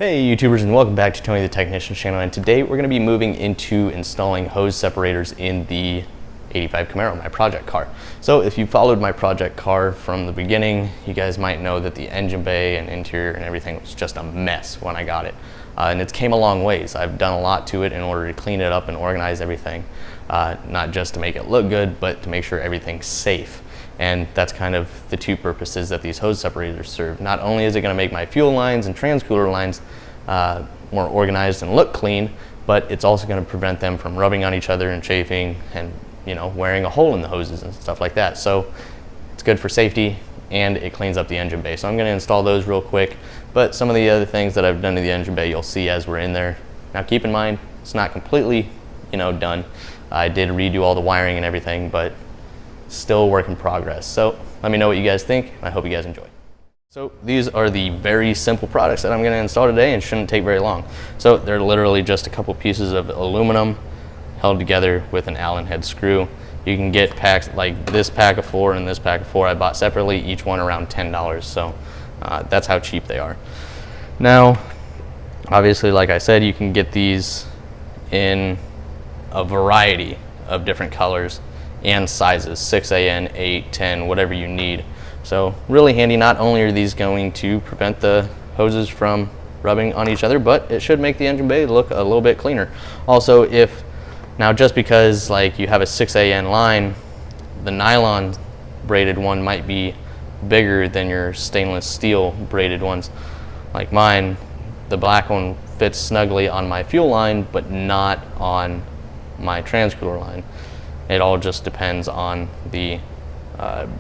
Hey YouTubers, and welcome back to Tony the Technician's channel, and today we're going to be moving into installing hose separators in the 85 Camaro, my project car. So if you followed my project car from the beginning, you guys might know that the engine bay and interior and everything was just a mess when I got it. And it's came a long ways. I've done a lot to it in order to clean it up and organize everything, not just to make it look good, but to make sure everything's safe. And that's kind of the two purposes that these hose separators serve. Not only is it going to make my fuel lines and transcooler lines more organized and look clean, but it's also going to prevent them from rubbing on each other and chafing and, you know, wearing a hole in the hoses and stuff like that. So it's good for safety and it cleans up the engine bay. So I'm going to install those real quick, but some of the other things that I've done to the engine bay you'll see as we're in there. Now keep in mind, it's not completely, done. I did redo all the wiring and everything, but still a work in progress. So let me know what you guys think. I hope you guys enjoy. So these are the very simple products that I'm going to install today and shouldn't take very long. So they're literally just a couple pieces of aluminum held together with an Allen head screw. You can get packs like this pack of 4 and this pack of 4 I bought separately, each one around $10. So that's how cheap they are. Now, obviously, like I said, you can get these in a variety of different colors and sizes, 6AN, 8, 10, whatever you need. So really handy. Not only are these going to prevent the hoses from rubbing on each other, but it should make the engine bay look a little bit cleaner. Also, now just because like you have a 6AN line, the nylon braided one might be bigger than your stainless steel braided ones. Like mine, the black one fits snugly on my fuel line, but not on my transcooler line. It all just depends on the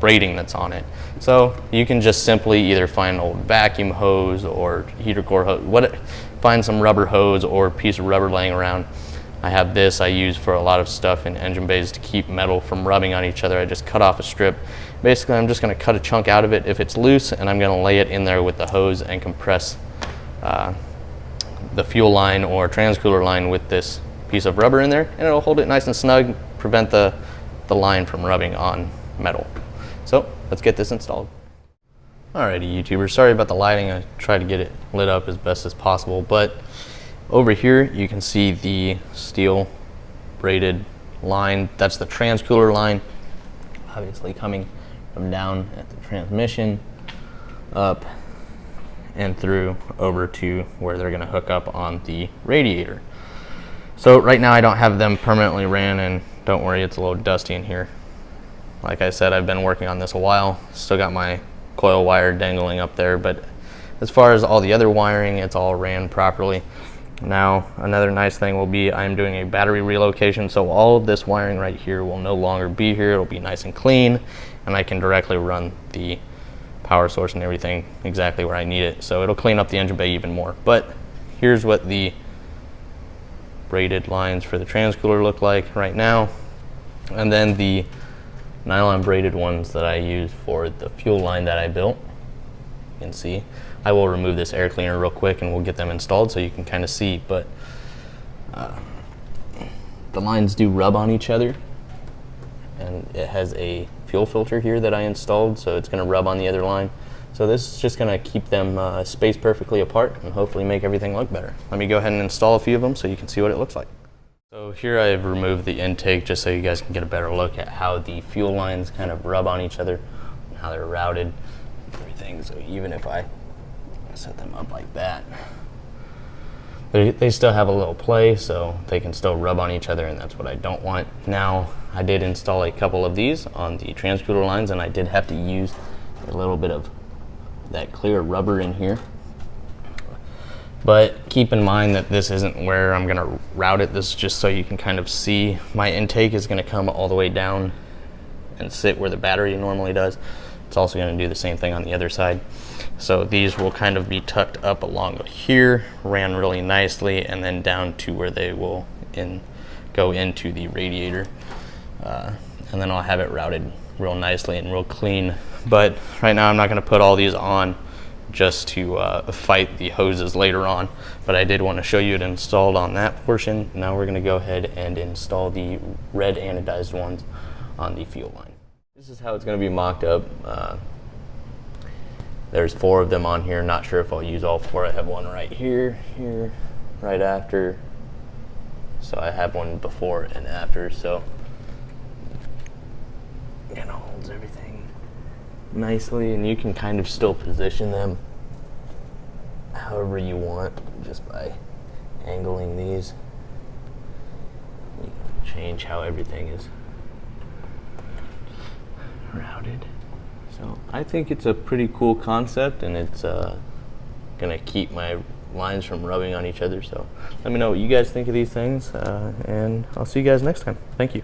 braiding that's on it. So you can just simply either find an old vacuum hose or heater core hose, find some rubber hose or piece of rubber laying around. I have this I use for a lot of stuff in engine bays to keep metal from rubbing on each other. I just cut off a strip. Basically, I'm just going to cut a chunk out of it if it's loose, and I'm going to lay it in there with the hose and compress the fuel line or transcooler line with this piece of rubber in there, and it'll hold it nice and snug, prevent the line from rubbing on metal. So let's get this installed. Alrighty YouTubers, sorry about the lighting. I tried to get it lit up as best as possible, but over here you can see the steel braided line. That's the transcooler line, obviously coming from down at the transmission up and through over to where they're going to hook up on the radiator. So right now I don't have them permanently ran, and don't worry, it's a little dusty in here. Like I said, I've been working on this a while. Still got my coil wire dangling up there, but as far as all the other wiring, it's all ran properly. Now, another nice thing will be I'm doing a battery relocation, so all of this wiring right here will no longer be here. It'll be nice and clean, and I can directly run the power source and everything exactly where I need it. So it'll clean up the engine bay even more. But here's what the braided lines for the transcooler look like right now, and then the nylon braided ones that I use for the fuel line that I built. You can see I will remove this air cleaner real quick and we'll get them installed so you can kind of see, but the lines do rub on each other, and it has a fuel filter here that I installed, so it's going to rub on the other line. So this is just going to keep them spaced perfectly apart and hopefully make everything look better. Let me go ahead and install a few of them so you can see what it looks like. So here I've removed the intake just so you guys can get a better look at how the fuel lines kind of rub on each other and how they're routed, everything. So even if I set them up like that, they still have a little play, so they can still rub on each other, and that's what I don't want. Now, I did install a couple of these on the transcooler lines, and I did have to use a little bit of that clear rubber in here. But keep in mind that this isn't where I'm gonna route it. This is just so you can kind of see my intake is gonna come all the way down and sit where the battery normally does. It's also gonna do the same thing on the other side. So these will kind of be tucked up along here, ran really nicely, and then down to where they will go into the radiator. And then I'll have it routed real nicely and real clean. But right now I'm not gonna put all these on just to fight the hoses later on, but I did want to show you it installed on that portion. Now we're going to go ahead and install the red anodized ones on the fuel line. This is how it's going to be mocked up. There's 4 of them on here. Not sure if I'll use all 4. I have one right here, right after. So I have one before and after, so it kind of holds everything nicely, and you can kind of still position them however you want just by angling these. You can change how everything is routed. So I think it's a pretty cool concept, and it's gonna keep my lines from rubbing on each other. So let me know what you guys think of these things, and I'll see you guys next time. Thank you.